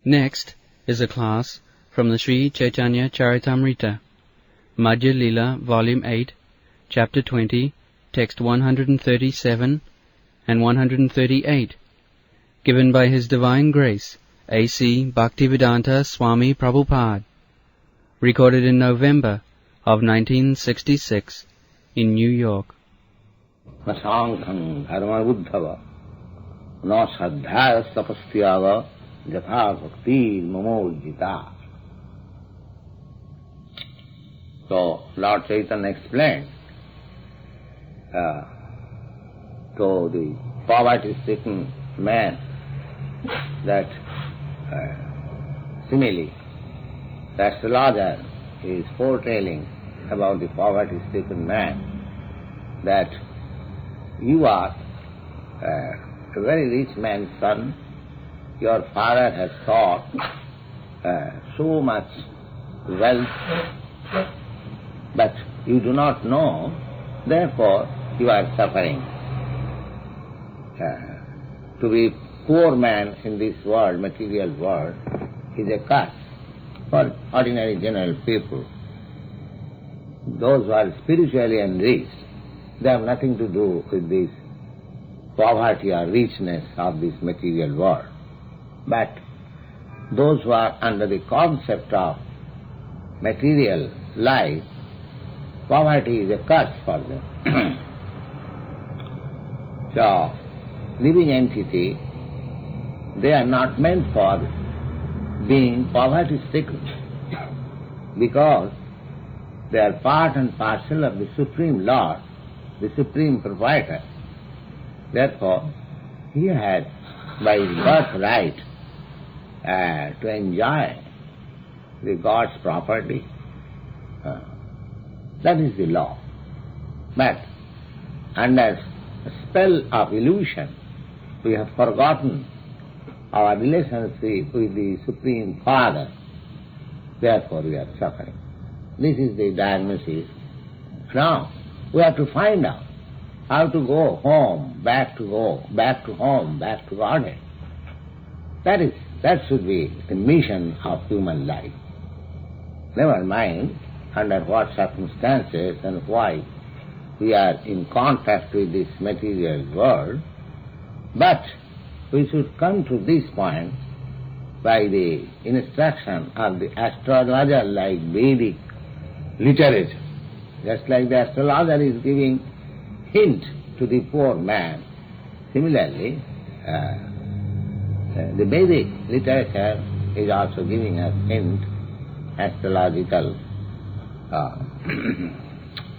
Next is a class from the Śrī Caitanya-caritāmṛta Madhya-līlā, Volume 8, Chapter 20, Text 137 and 138, given by His Divine Grace, A.C. Bhaktivedanta Swami Prabhupada, recorded in November of 1966 in New York. Nasaṅkhaṁ dharma-buddhava na sadhyaya tapasyaga yatha bhakti mamojita. So Lord Chaitanya explained to the poverty-stricken man that simile, the astrologer is foretelling about the poverty-stricken man that you are a very rich man's son, your father has got so much wealth, but you do not know, therefore you are suffering. To be poor man in this world, material world, is a curse for ordinary general people. Those who are spiritually enriched, they have nothing to do with this poverty or richness of this material world. But those who are under the concept of material life, poverty is a curse for them. So, living entity, they are not meant for being poverty-stricken because they are part and parcel of the Supreme Lord, the Supreme Proprietor. Therefore, he had, by his birthright, to enjoy the God's property. That is the law. But under a spell of illusion, we have forgotten our relationship with the Supreme Father. Therefore we are suffering. This is the diagnosis. Now we have to find out how to go home, back to home, back to Godhead. That should be the mission of human life. Never mind under what circumstances and why we are in contact with this material world, but we should come to this point by the instruction of the astrologer like Vedic literature. Just like the astrologer is giving hint to the poor man, similarly the Vedic literature is also giving us hint, astrological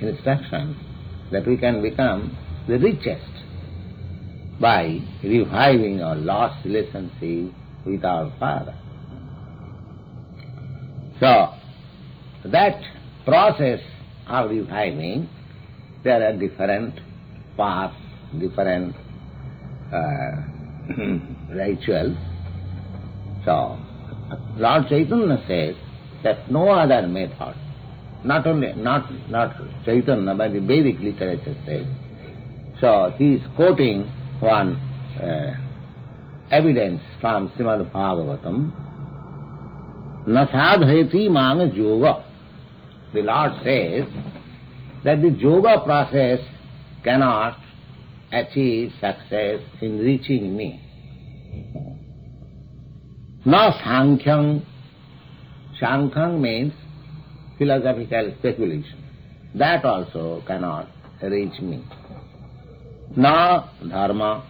instruction, that we can become the richest by reviving our lost relationship with our Father. So, that process of reviving, there are different paths, different rituals. So, Lord Chaitanya says that no other method, not Chaitanya, but the Vedic literature says. So, he is quoting one evidence from Shrimad Bhagavatam, na sadhayati manga yoga. The Lord says that the yoga process cannot achieve success in reaching me. Na sankhyaṁ. Sankhyaṁ means philosophical speculation. That also cannot reach me. Na dharma.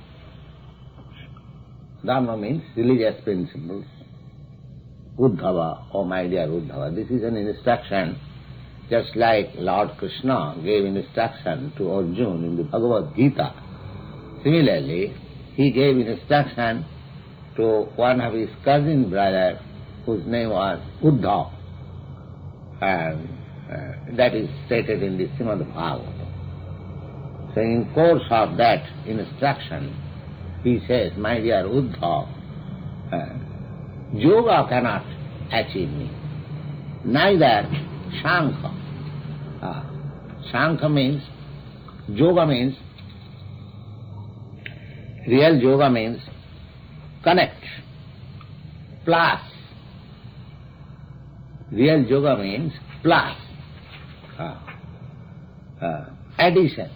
Dharma means religious principles. Uddhava, oh my dear Uddhava, this is an instruction, just like Lord Krishna gave instruction to Arjuna in the Bhagavad Gita. Similarly, he gave instruction to one of his cousin brothers whose name was Uddhava, and that is stated in the Srimad Bhagavatam. So in course of that instruction, he says, my dear Uddhava, yoga cannot achieve me, neither Shankha. Shankha means, yoga means, real yoga means connect. plus. Real yoga means plus. Addition.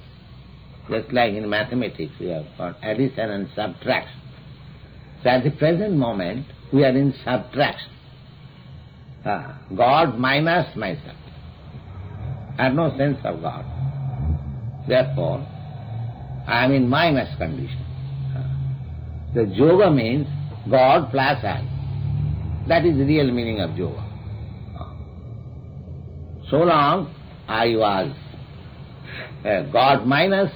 Just like in mathematics we have got addition and subtraction. So at the present moment we are in subtraction. God minus myself. I have no sense of God. Therefore, I am in minus condition. The yoga means God plus I. That is the real meaning of yoga. So long I was God minus,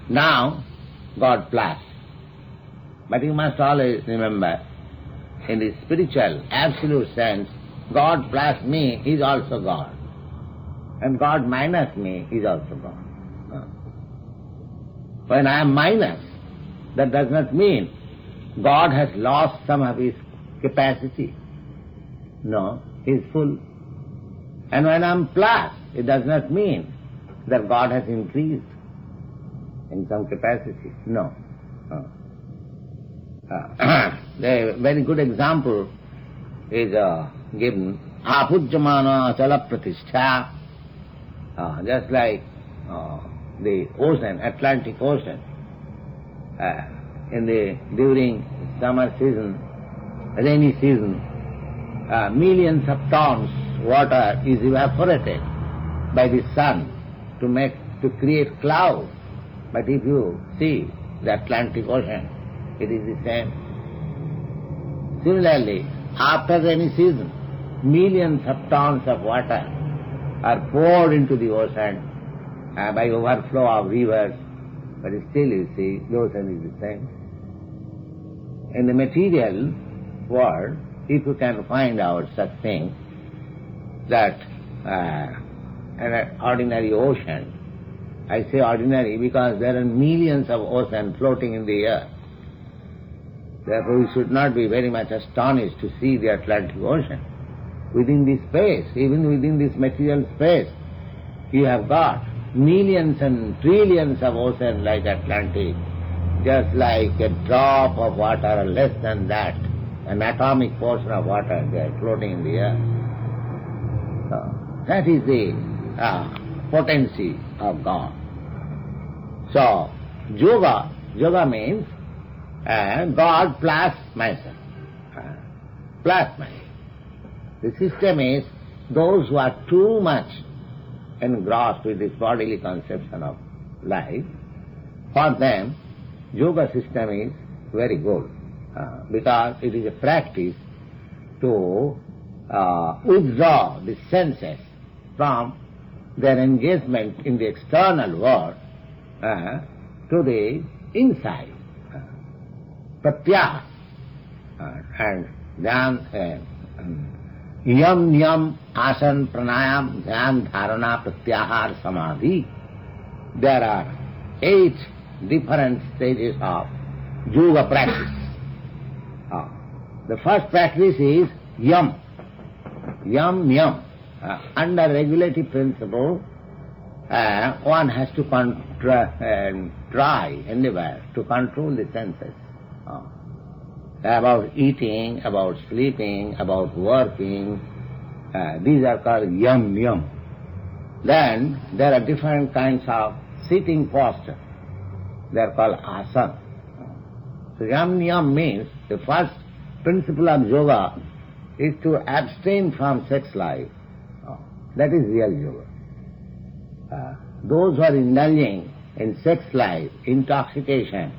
now God plus. But you must always remember, in the spiritual, absolute sense, God plus me is also God. And God minus me is also God. When I am minus, that does not mean God has lost some of His capacity. No, He is full. And when I am plus, it does not mean that God has increased in some capacity. No. A very good example is given. Apujyamana achala pratishtha. Just like the ocean, Atlantic Ocean, during summer season, rainy season, millions of tons water is evaporated by the sun to create clouds. But if you see the Atlantic Ocean, it is the same. Similarly, after rainy season, millions of tons of water are poured into the ocean by overflow of rivers, but still you see the ocean is the same. In the material world, if you can find out such things, that an ordinary ocean, I say ordinary because there are millions of oceans floating in the air. Therefore we should not be very much astonished to see the Atlantic Ocean. Within this space, even within this material space, you have got millions and trillions of oceans like Atlantic, just like a drop of water or less than that, an atomic portion of water, they are floating in the air. So, that is the potency of God. So, yoga means God plus myself. Plus myself. The system is those who are too much engrossed with this bodily conception of life, for them yoga system is very good because it is a practice to withdraw the senses from their engagement in the external world to the inside. Pratyah and dhyan, yam niyam asan pranayam dhyan dharana pratyahar samadhi. There are 8 different stages of yoga practice. The first practice is yam niyam. Under regulative principle, one has to endeavor to control the senses. About eating, about sleeping, about working, these are called yam niyam. Then there are different kinds of sitting posture. They are called asana. So yam niyam means the first principle of yoga is to abstain from sex life. That is real yoga. Those who are indulging in sex life, intoxication,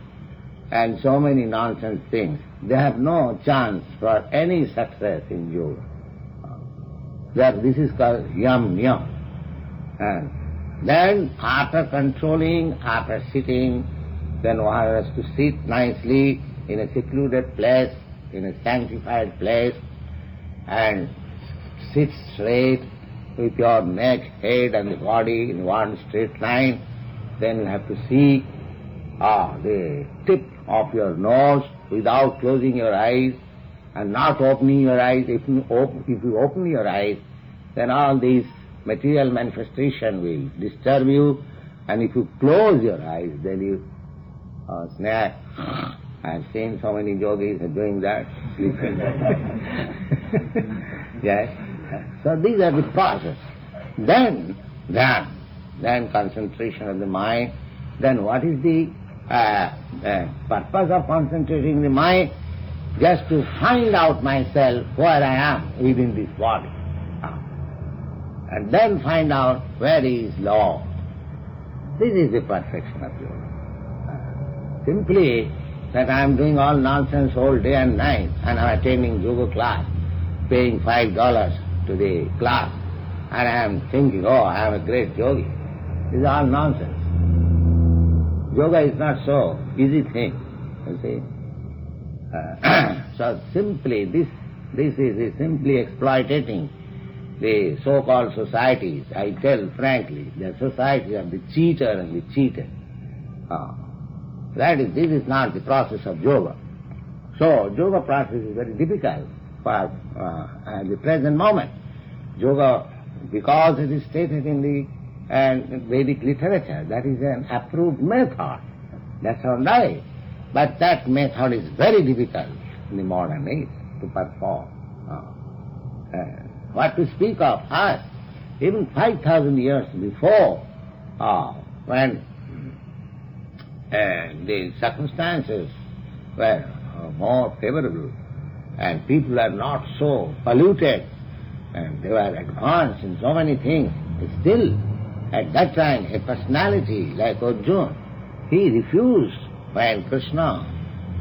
and so many nonsense things, they have no chance for any success in yoga. This is called yam niyam. And then after controlling, after sitting, then one has to sit nicely in a secluded place, in a sanctified place, and sit straight with your neck, head and the body in one straight line. Then you have to see the tip of your nose without closing your eyes and not opening your eyes. If you open your eyes, then all these material manifestation will disturb you, and if you close your eyes, then you snap I have seen so many yogis doing that, sleeping. Yes. So these are the process. Then concentration of the mind. Then what is the purpose of concentrating the mind? Just to find out myself where I am within this body. And then find out where is Lord. This is the perfection of yoga. Simply that I am doing all nonsense all day and night and I am attending yoga class, paying $5 to the class, and I am thinking, oh, I am a great yogi. This is all nonsense. Yoga is not so easy thing, you see. So simply, this is simply exploiting the so-called societies. I tell frankly, the society of the cheater and the cheated. This is not the process of yoga. So, yoga process is very difficult for at the present moment. Yoga, because it is stated in the Vedic literature, that is an approved method. That's all right. But that method is very difficult in the modern age to perform. What to speak of us, even 5,000 years before, when the circumstances were more favorable and people are not so polluted and they were advanced in so many things, still at that time a personality like Arjuna, he refused when Krishna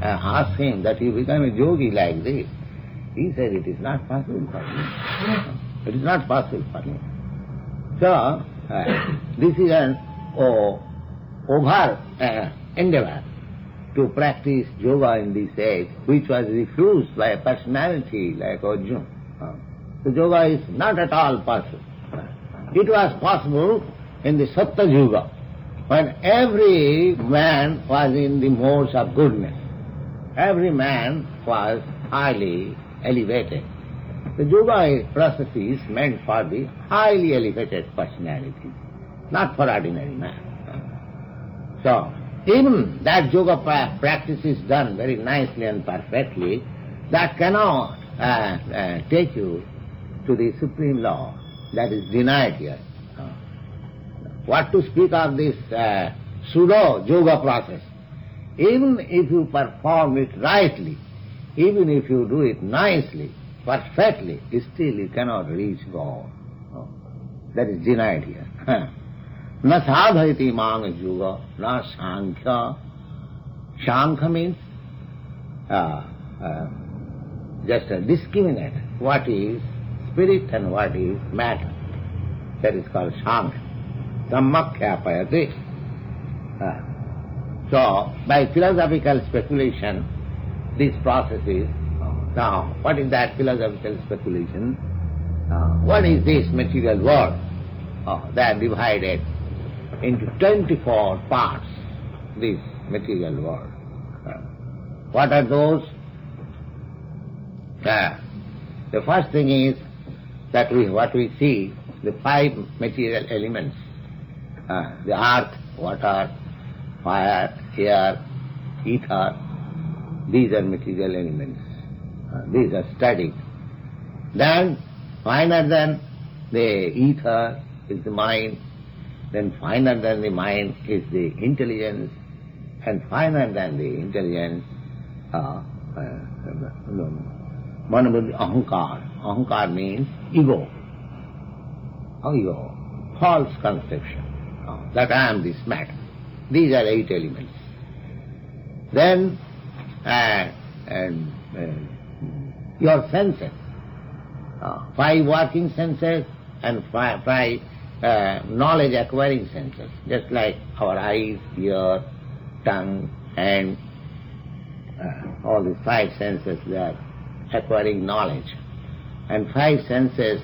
asked him that you become a yogi like this. He said, it is not possible for me. It is not possible for me. So, this is an over endeavor to practice yoga in this age, which was refused by a personality like Arjuna. So yoga is not at all possible. It was possible in the Sattva Yuga, when every man was in the modes of goodness. Every man was highly elevated. The yoga process is meant for the highly elevated personality, not for ordinary man. So, even that yoga practice is done very nicely and perfectly, that cannot take you to the Supreme Law. That is denied here. What to speak of this pseudo-yoga process? Even if you perform it rightly, even if you do it nicely, perfectly, still you cannot reach God. That is denied here. Na sadhaiti mang yoga, na sankhya. Sankhya means just a discriminate what is spirit and what is matter. That is called sankhya. Sammakhyapayate. So, by philosophical speculation, this process is, now, what is that philosophical speculation? What is this material world? They are divided into 24 parts, this material world. What are those? The first thing is that what we see, the 5 material elements, the earth, water, fire, air, ether, these are material elements. These are studied. Then, finer than the ether is the mind, then finer than the mind is the intelligence, and finer than the intelligence, Manabuddhi ahankar. Ahankar means ego. Ego, false conception that I am this matter. These are 8 elements. Then, your senses, 5 working senses and 5 knowledge acquiring senses, just like our eyes, ear, tongue, hand, all these 5 senses, they are acquiring knowledge. And 5 senses,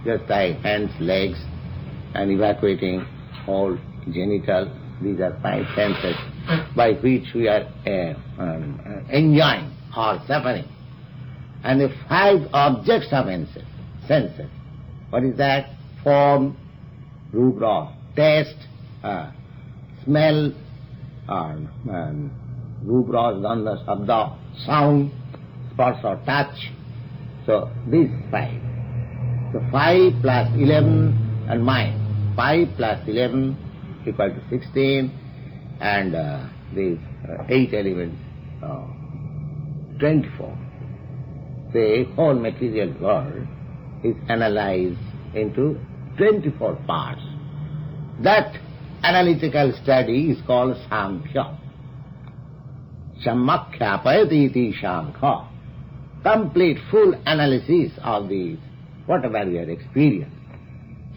just like hands, legs, and evacuating all genital, these are 5 senses by which we are enjoying or suffering. And the 5 objects of senses. What is that? Form, rubra, taste, smell, Roop, Ras, Gandha, Sabda, sound, Sparsa, touch. So these 5. So 5 plus 11 and mind. 5 plus 11 equal to 16, and these 8 elements, 24. The whole material world is analyzed into 24 parts. That analytical study is called Samkhya. Sammakhyapayati iti Samkhya. Complete, full analysis of these, whatever we have experienced.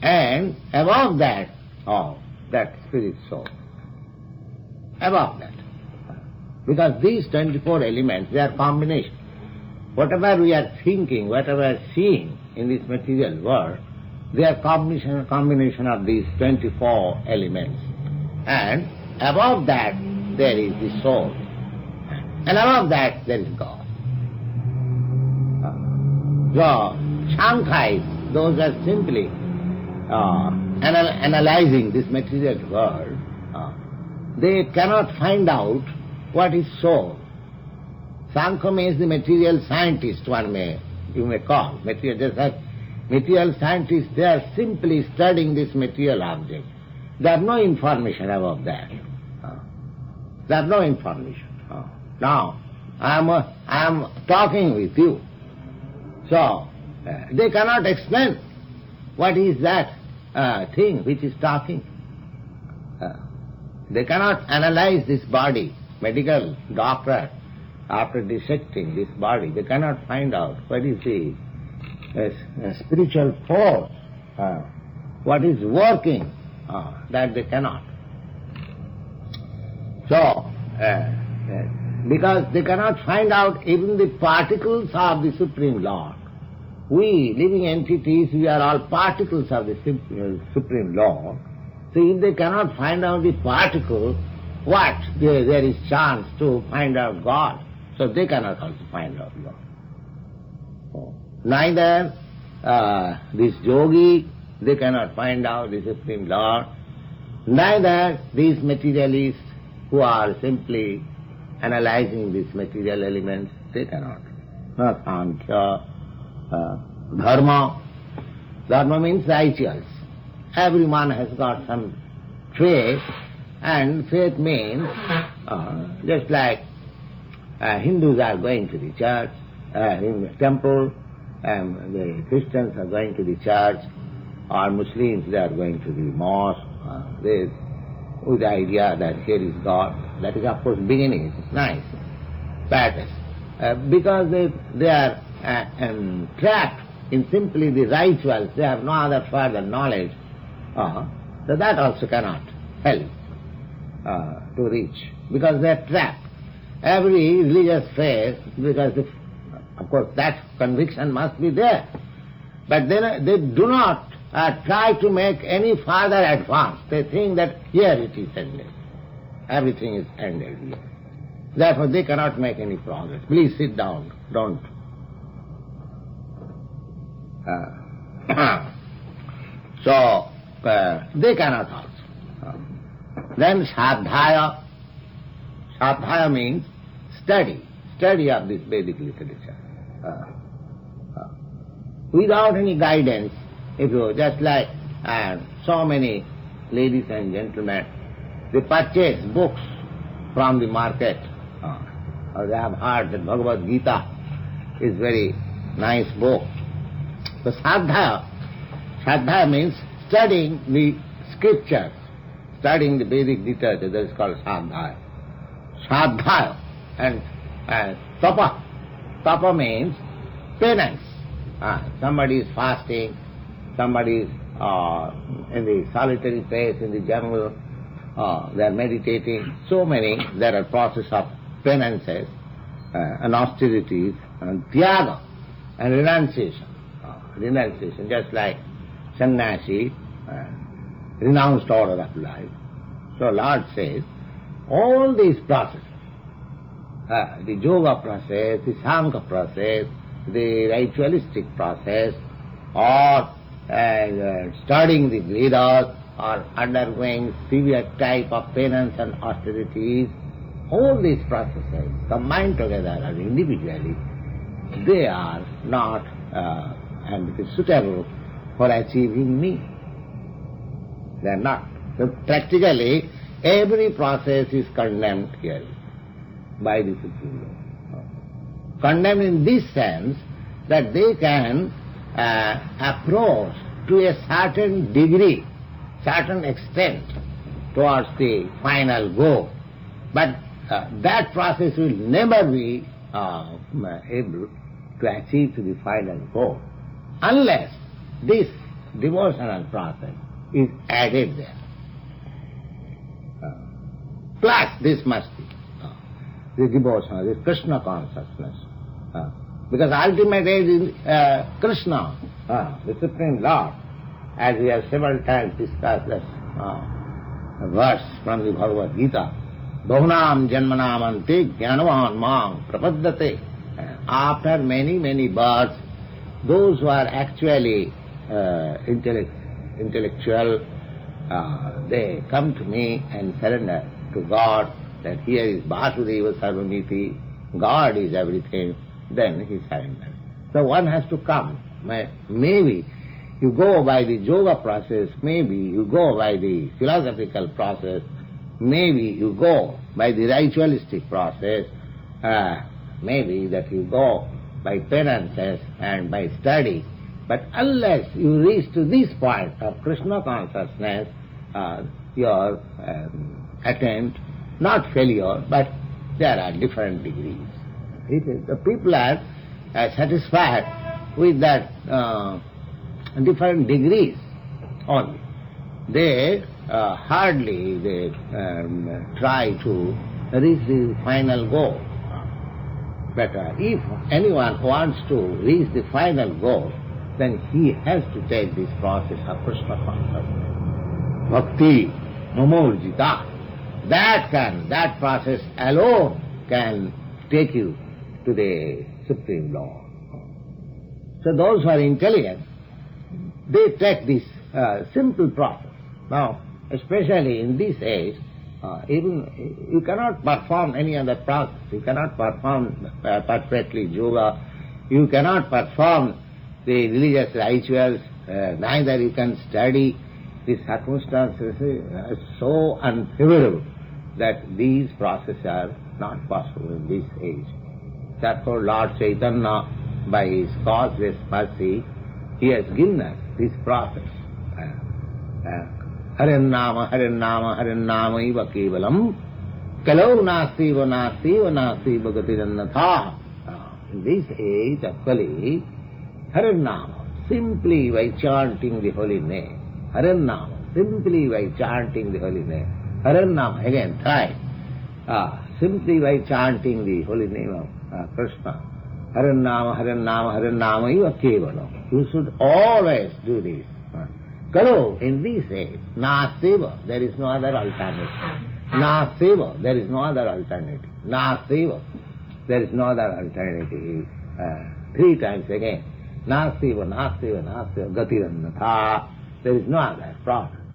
And above that, that spirit soul. Above that. Because these 24 elements, they are combination. Whatever we are thinking, whatever we are seeing in this material world, they are combination of these 24 elements. And above that, there is the soul. And above that, there is God. So, Sankhya, those are simply analyzing this material world. They cannot find out what is soul. Sankhya means the material scientist, you may call. Material scientists, they are simply studying this material object. They have no information about that. They have no information. Now, I am talking with you. So, they cannot explain what is that thing which is talking. They cannot analyze this body. Medical doctor, after dissecting this body, they cannot find out what is the spiritual force, what is working, that they cannot. So, because they cannot find out even the particles of the Supreme Lord. We, living entities, we are all particles of the Supreme Lord. So if they cannot find out the particle, what? There is chance to find out God. So they cannot also find out God. Neither this yogi, they cannot find out the Supreme Lord. Neither these materialists who are simply analyzing these material elements, they cannot. Sankhya, Dharma. Dharma means righteous. Everyone has got some faith, and faith means just like Hindus are going to the church, in the temple, and the Christians are going to the church, or Muslims, they are going to the mosque, with the idea that here is God. That is, of course, beginning. It's nice. But because they are trapped in simply the rituals, they have no other further knowledge, so that also cannot help to reach, because they are trapped. Every religious faith, because of course that conviction must be there, but they do not try to make any further advance. They think that here it is ended. Everything is ended here. Therefore they cannot make any progress. Please sit down, don't. So, they cannot also. Then Sadhaya. Sadhaya means study of this Vedic literature. Without any guidance, if you, just like so many ladies and gentlemen, they purchase books from the market. They have heard that Bhagavad Gita is very nice book. So Sadhaya means studying the scriptures, studying the Vedic literature, that is called Sadhaya. Sadhaya. And Tapa. Tapa means penance. Somebody is fasting, somebody is in the solitary place, in the jungle, they are meditating. So many, there are process of penances and austerities and tyaga and renunciation. Renunciation, just like sannyasi, renounced order of life. So Lord says, all these processes, the yoga process, the Sankhya process, the ritualistic process, or studying the Vedas, or undergoing severe type of penance and austerities, all these processes combined together or individually, they are not and it is suitable for achieving me. They are not. So practically, every process is condemned here by the Supreme Lord. Condemned in this sense that they can approach to a certain degree, certain extent towards the final goal. But that process will never be able to achieve to the final goal unless this devotional process is added there. Plus this must be the devotional, this Krishna consciousness. Because ultimate aid is Krishna, the Supreme Lord, as we have several times discussed this verse from the Bhagavad Gita. Bahunam janmanam ante jnanavan mam prapaddate. After many, many births, those who are actually intellectual, they come to me and surrender to God, that here is Vasudeva Sarvamiti, God is everything, then he surrenders. So one has to come. Maybe you go by the yoga process, maybe you go by the philosophical process, maybe you go by the ritualistic process, maybe that you go by penances and by study. But unless you reach to this point of Krishna consciousness, you are attained, not failure, but there are different degrees. The people are satisfied with that different degrees only. They hardly try to reach the final goal. But if anyone wants to reach the final goal, then he has to take this process of Krishna consciousness. Bhakti, Mamurjita. That process alone can take you to the Supreme Lord. So those who are intelligent, they take this simple process. Now, especially in this age, even you cannot perform any other process. You cannot perform perfectly yoga. You cannot perform the religious rituals. Neither you can study. The circumstances are so unfavorable that these processes are not possible in this age. Therefore, Lord Chaitanya, by his causeless mercy, he has given us this process. Harannama, Harannama, Harannama iva kevalam, kalau nasti va nasti va nasti va gatirannatha. In this age of Kali, Harannama, simply by chanting the holy name. Harannama, simply by chanting the holy name. Harannama, again, try. Simply by chanting the holy name of Krishna. Harannama, Harannama, Harannama iva kevalam. You should always do this. Kalo, in this age, nastiva, there is no other alternative. Nastiva, there is no other alternative. Nastiva, there is no other alternative. 3 times again. Nastiva, nastiva, nastiva, gatirannatha. There is no other problem.